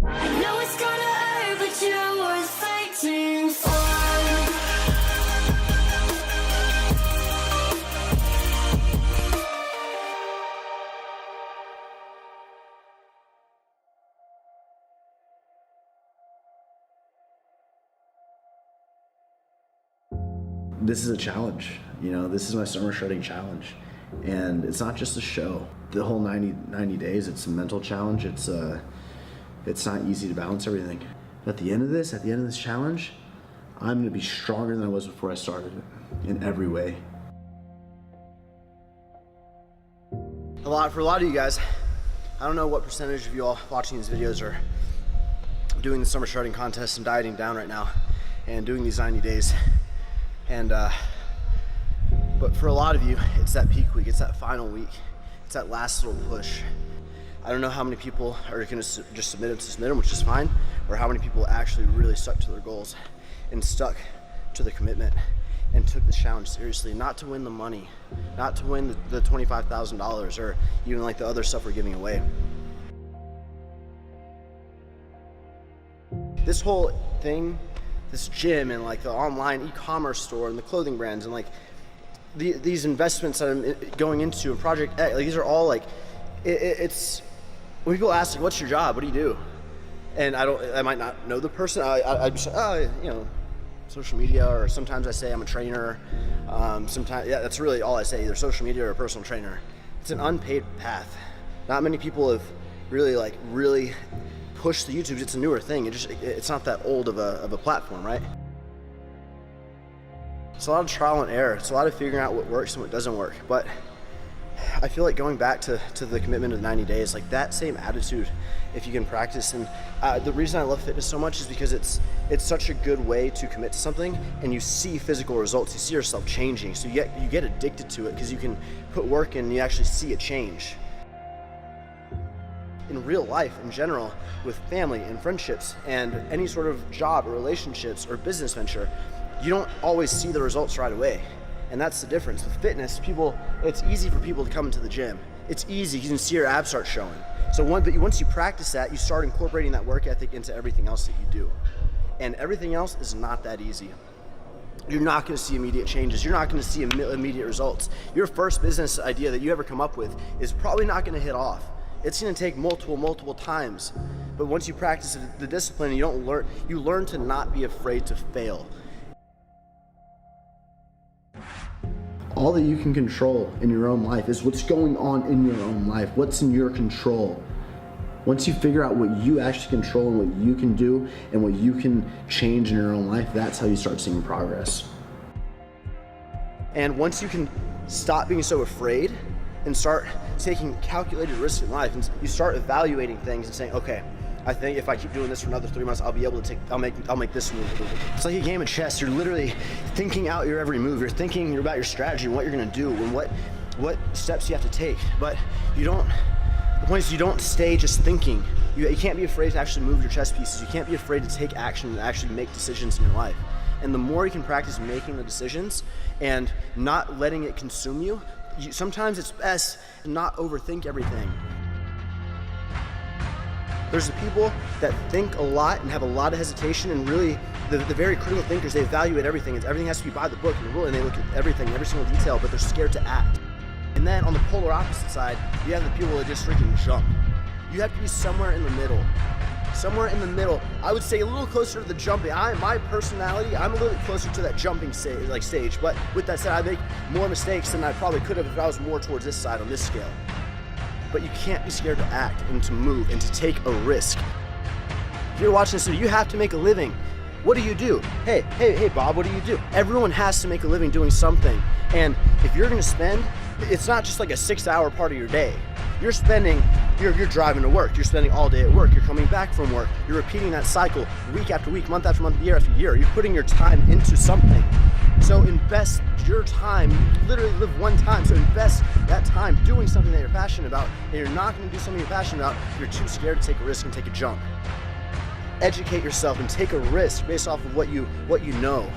I know it's gonna hurt, but you're worth fighting for. This is a challenge, you know, this is my summer shredding challenge. And it's not just a show. The whole 90 days, it's a mental challenge. It's not easy to balance everything. At the end of this challenge, I'm gonna be stronger than I was before I started it, in every way. For a lot of you guys, I don't know what percentage of you all watching these videos are doing the summer shredding contest and dieting down right now and doing these 90 days. And but for a lot of you, it's that peak week, it's that final week, it's that last little push. I don't know how many people are gonna just submit them, which is fine, or how many people actually really stuck to their goals and stuck to the commitment and took this challenge seriously, not to win the money, not to win the $25,000 or even like the other stuff we're giving away. This whole thing, this gym and like the online e-commerce store and the clothing brands and like these investments that I'm going into and Project X, like these are all like, it's, when people ask like, what's your job? What do you do? And I might not know the person. I just, you know, social media, or sometimes I say I'm a trainer. Sometimes, yeah, that's really all I say, either social media or a personal trainer. It's an unpaid path. Not many people have really pushed the YouTube. It's a newer thing. It's not that old of a platform, right? It's a lot of trial and error. It's a lot of figuring out what works and what doesn't work. But I feel like going back to the commitment of 90 days, like that same attitude, if you can practice. And the reason I love fitness so much is because it's such a good way to commit to something and you see physical results. You see yourself changing. So you get addicted to it because you can put work in and you actually see a change. In real life in general, with family and friendships and any sort of job or relationships or business venture, you don't always see the results right away. And that's the difference. With fitness, it's easy for people to come into the gym. It's easy, you can see your abs start showing. But once you practice that, you start incorporating that work ethic into everything else that you do. And everything else is not that easy. You're not gonna see immediate changes. You're not gonna see immediate results. Your first business idea that you ever come up with is probably not gonna hit off. It's gonna take multiple times. But once you practice the discipline, you learn to not be afraid to fail. All that you can control in your own life is what's going on in your own life, what's in your control. Once you figure out what you actually control and what you can do and what you can change in your own life, that's how you start seeing progress. And once you can stop being so afraid and start taking calculated risks in life, and you start evaluating things and saying, okay, I think if I keep doing this for another 3 months, I'll be able to I'll make this move. It's like a game of chess. You're literally thinking out your every move. You're thinking about your strategy and what you're gonna do and what steps you have to take. But the point is you don't stay just thinking. You can't be afraid to actually move your chess pieces. You can't be afraid to take action and actually make decisions in your life. And the more you can practice making the decisions and not letting it consume you, sometimes it's best to not overthink everything. There's the people that think a lot and have a lot of hesitation, and really the very critical thinkers, they evaluate everything. Everything has to be by the book and the rule, and they look at everything, every single detail, but they're scared to act. And then on the polar opposite side, you have the people that just freaking jump. You have to be somewhere in the middle. Somewhere in the middle. I would say a little closer to the jumping. My personality, I'm a little bit closer to that jumping stage. But with that said, I make more mistakes than I probably could have if I was more towards this side on this scale. But you can't be scared to act and to move and to take a risk. If you're watching this video, you have to make a living. What do you do? Hey, Bob, what do you do? Everyone has to make a living doing something. And if you're gonna spend, it's not just like a 6-hour part of your day. You're driving to work. You're spending all day at work. You're coming back from work. You're repeating that cycle week after week, month after month, year after year. You're putting your time into something. So invest your time. You literally live one time. So invest that time doing something that you're passionate about. And you're not going to do something you're passionate about. You're too scared to take a risk and take a jump. Educate yourself and take a risk based off of what you know.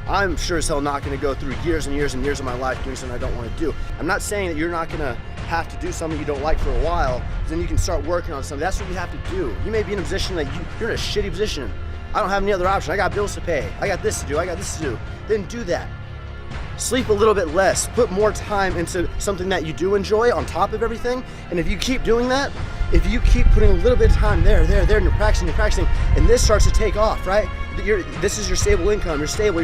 I'm sure as hell not going to go through years and years and years of my life doing something I don't want to do. I'm not saying that you're not going to have to do something you don't like for a while, then you can start working on something. That's what you have to do. You may be in a position that you're in a shitty position. I don't have any other option. I got bills to pay. I got this to do. I got this to do. Then do that. Sleep a little bit less. Put more time into something that you do enjoy on top of everything. And if you keep doing that, if you keep putting a little bit of time there, and you're practicing, and this starts to take off, right? This is your stable income. You're stable.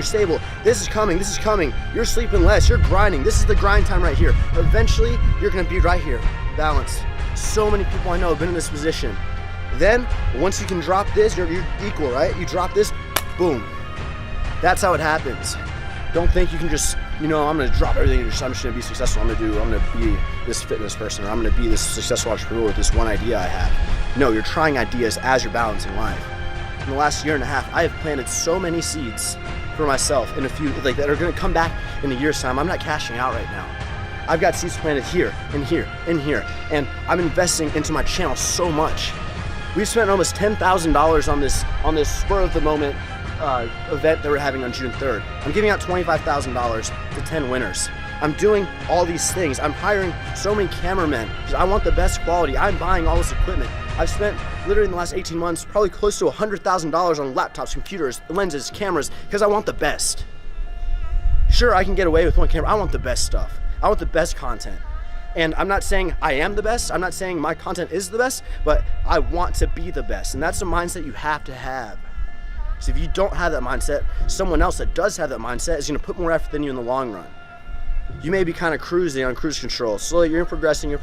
This is coming. You're sleeping less. You're grinding. This is the grind time right here. Eventually, you're gonna be right here, balanced. So many people I know have been in this position. Then, once you can drop this, you're equal, right? You drop this, boom. That's how it happens. Don't think you can just, I'm gonna drop everything and I'm just gonna be successful. I'm gonna be this fitness person, or I'm gonna be this successful entrepreneur with this one idea I have. No, you're trying ideas as you're balancing life. In the last year and a half, I have planted so many seeds for myself in a few, that are gonna come back in a year's time. I'm not cashing out right now. I've got seeds planted here, and here, and here, and I'm investing into my channel so much. We've spent almost $10,000 on this spur of the moment event that we're having on June 3rd. I'm giving out $25,000 to 10 winners. I'm doing all these things. I'm hiring so many cameramen because I want the best quality. I'm buying all this equipment. I've spent literally in the last 18 months probably close to $100,000 on laptops, computers, lenses, cameras, because I want the best. Sure, I can get away with one camera. I want the best stuff. I want the best content. And I'm not saying I am the best. I'm not saying my content is the best, but I want to be the best. And that's a mindset you have to have. So if you don't have that mindset, someone else that does have that mindset is gonna put more effort than you in the long run. You may be kind of cruising on cruise control. Slowly you're progressing,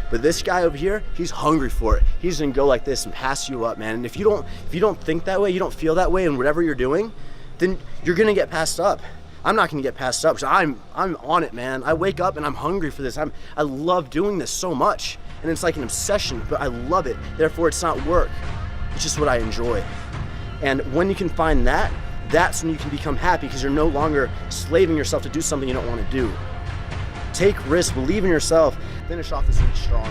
but this guy over here, he's hungry for it. He's gonna go like this and pass you up, man. And if you don't think that way, you don't feel that way in whatever you're doing, then you're gonna get passed up. I'm not gonna get passed up because I'm on it, man. I wake up and I'm hungry for this. I love doing this so much. And it's like an obsession, but I love it. Therefore, it's not work. It's just what I enjoy. And when you can find that, that's when you can become happy because you're no longer slaving yourself to do something you don't want to do. Take risks, believe in yourself, finish off this week strong.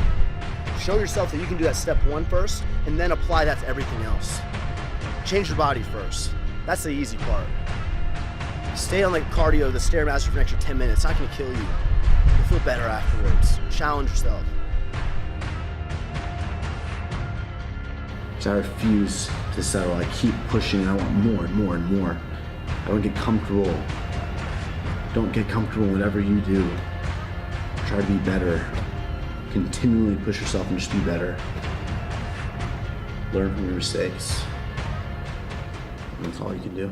Show yourself that you can do that step 1 first, and then apply that to everything else. Change your body first. That's the easy part. Stay on cardio, the Stairmaster for an extra 10 minutes. It's not gonna kill you. You'll feel better afterwards. Challenge yourself. So I refuse to settle. I keep pushing. I want more and more and more. I don't get comfortable. Don't get comfortable in whatever you do. Try to be better. Continually push yourself and just be better. Learn from your mistakes. That's all you can do.